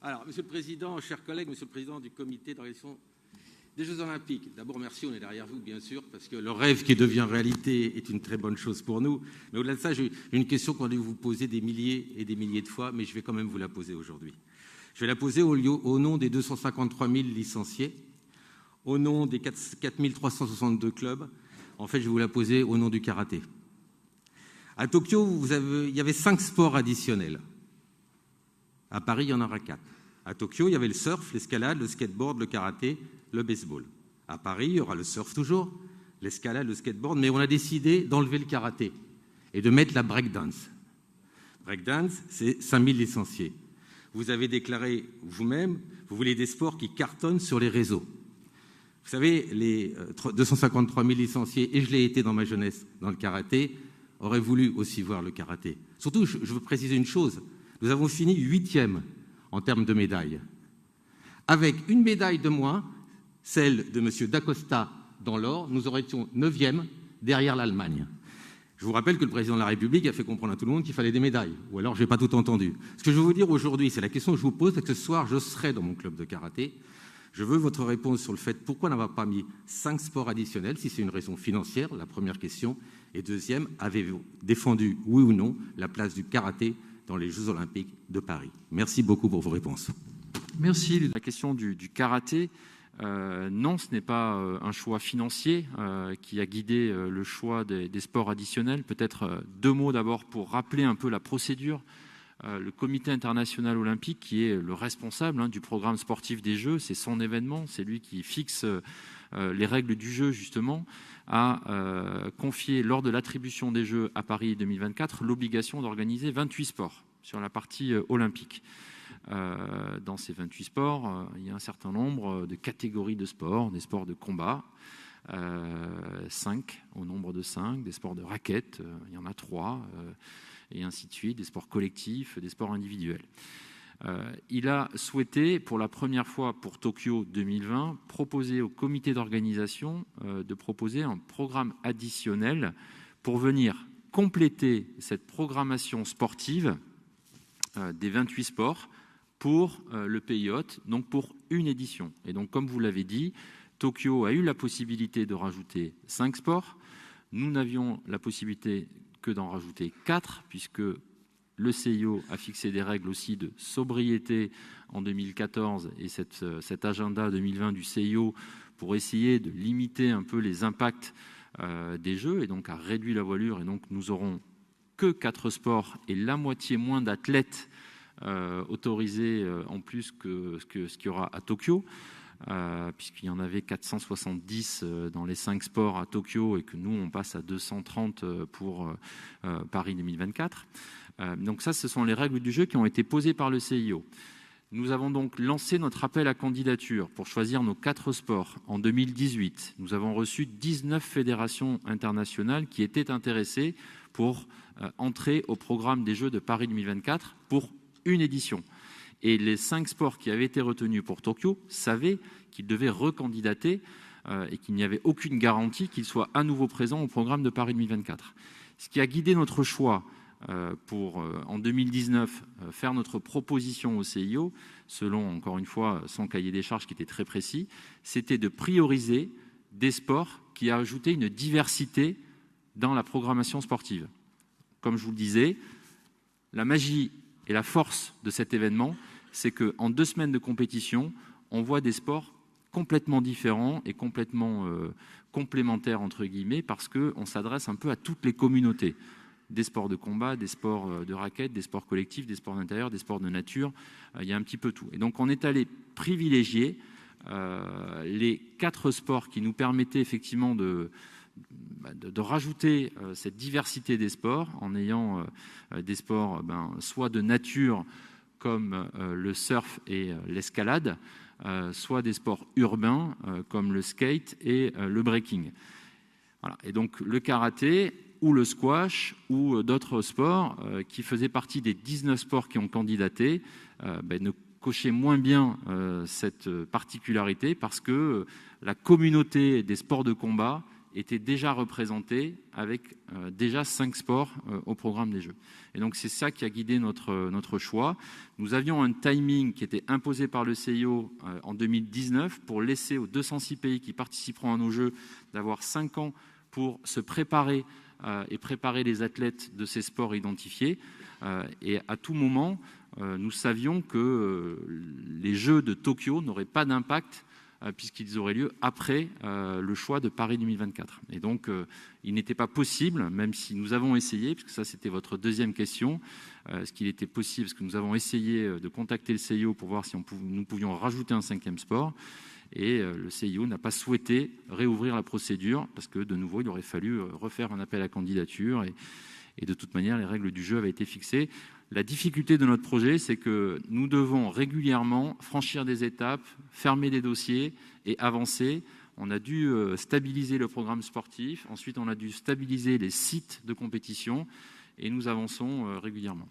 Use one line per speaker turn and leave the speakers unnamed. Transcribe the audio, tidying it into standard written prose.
Alors, Monsieur le Président, chers collègues, Monsieur le Président du comité d'organisation des Jeux Olympiques, d'abord merci, on est derrière vous bien sûr, parce que le rêve qui devient réalité est une très bonne chose pour nous. Mais au-delà de ça, j'ai une question qu'on a dû vous poser des milliers et des milliers de fois, mais je vais quand même vous la poser aujourd'hui. Je vais la poser au nom des 253 000 licenciés, au nom des 4 362 clubs. En fait, je vais vous la poser au nom du karaté. À Tokyo, il y avait 5 sports additionnels. À Paris, il y en aura 4. À Tokyo, il y avait le surf, l'escalade, le skateboard, le karaté, le baseball. À Paris, il y aura le surf toujours, l'escalade, le skateboard, mais on a décidé d'enlever le karaté et de mettre la breakdance. Breakdance, c'est 5000 licenciés. Vous avez déclaré vous-même, vous voulez des sports qui cartonnent sur les réseaux. Vous savez, les 253 000 licenciés, et je l'ai été dans ma jeunesse dans le karaté, auraient voulu aussi voir le karaté. Surtout, je veux préciser une chose, nous avons fini 8e en termes de médailles, avec une médaille de moins, celle de M. Dacosta dans l'or, nous aurions été 9e derrière l'Allemagne. Je vous rappelle que le président de la République a fait comprendre à tout le monde qu'il fallait des médailles, ou alors je n'ai pas tout entendu. Ce que je veux vous dire aujourd'hui, c'est la question que je vous pose, c'est que ce soir, je serai dans mon club de karaté. Je veux votre réponse sur le fait pourquoi n'avoir pas mis 5 sports additionnels, si c'est une raison financière, la première question. Et deuxième, avez-vous défendu, oui ou non, la place du karaté dans les Jeux Olympiques de Paris? Merci beaucoup pour vos réponses.
Merci. La question du karaté, non, ce n'est pas un choix financier qui a guidé le choix des sports additionnels. Peut-être 2 mots d'abord pour rappeler un peu la procédure. Le Comité international olympique, qui est le responsable du programme sportif des Jeux, c'est son événement, c'est lui qui fixe les règles du jeu, justement, a confié, lors de l'attribution des Jeux à Paris 2024, l'obligation d'organiser 28 sports sur la partie olympique. Dans ces 28 sports, il y a un certain nombre de catégories de sports, des sports de combat, 5 au nombre de 5, des sports de raquettes, il y en a 3, et ainsi de suite, des sports collectifs, des sports individuels. Il a souhaité, pour la première fois pour Tokyo 2020, proposer au comité d'organisation de proposer un programme additionnel pour venir compléter cette programmation sportive des 28 sports pour le pays hôte, donc pour une édition. Et donc, comme vous l'avez dit, Tokyo a eu la possibilité de rajouter 5 sports. Nous n'avions la possibilité que d'en rajouter 4, puisque le CIO a fixé des règles aussi de sobriété en 2014 et cet agenda 2020 du CIO pour essayer de limiter un peu les impacts des Jeux et donc a réduit la voilure. Et donc, nous aurons que 4 sports et la moitié moins d'athlètes autorisés en plus que ce qu'il y aura à Tokyo. Puisqu'il y en avait 470 dans les 5 sports à Tokyo et que nous, on passe à 230 pour Paris 2024. Donc ça, ce sont les règles du jeu qui ont été posées par le CIO. Nous avons donc lancé notre appel à candidature pour choisir nos 4 sports en 2018. Nous avons reçu 19 fédérations internationales qui étaient intéressées pour entrer au programme des Jeux de Paris 2024 pour une édition. Et les 5 sports qui avaient été retenus pour Tokyo savaient qu'ils devaient recandidater et qu'il n'y avait aucune garantie qu'ils soient à nouveau présents au programme de Paris 2024. Ce qui a guidé notre choix pour, en 2019, faire notre proposition au CIO, selon, encore une fois, son cahier des charges qui était très précis, c'était de prioriser des sports qui ajoutaient une diversité dans la programmation sportive. Comme je vous le disais, la magie et la force de cet événement, c'est qu'en 2 semaines de compétition, on voit des sports complètement différents et complètement complémentaires, entre guillemets, parce qu'on s'adresse un peu à toutes les communautés. Des sports de combat, des sports de raquettes, des sports collectifs, des sports d'intérieur, des sports de nature, il y a un petit peu tout. Et donc on est allé privilégier les 4 sports qui nous permettaient effectivement de rajouter cette diversité des sports en ayant des sports soit de nature comme le surf et l'escalade, soit des sports urbains comme le skate et le breaking. Voilà. Et donc le karaté ou le squash ou d'autres sports qui faisaient partie des 19 sports qui ont candidaté ne cochaient moins bien cette particularité parce que la communauté des sports de combat étaient déjà représentés avec déjà 5 sports au programme des Jeux. Et donc c'est ça qui a guidé notre choix. Nous avions un timing qui était imposé par le CIO en 2019 pour laisser aux 206 pays qui participeront à nos Jeux d'avoir 5 ans pour se préparer et préparer les athlètes de ces sports identifiés. Et à tout moment, nous savions que les Jeux de Tokyo n'auraient pas d'impact puisqu'ils auraient lieu après le choix de Paris 2024. Et donc, il n'était pas possible, même si nous avons essayé, puisque ça c'était votre deuxième question, ce qu'il était possible, parce que nous avons essayé de contacter le CIO pour voir si nous pouvions rajouter un 5e sport, et le CIO n'a pas souhaité réouvrir la procédure, parce que de nouveau, il aurait fallu refaire un appel à candidature, et de toute manière, les règles du jeu avaient été fixées. La difficulté de notre projet, c'est que nous devons régulièrement franchir des étapes, fermer des dossiers et avancer. On a dû stabiliser le programme sportif, ensuite on a dû stabiliser les sites de compétition et nous avançons régulièrement.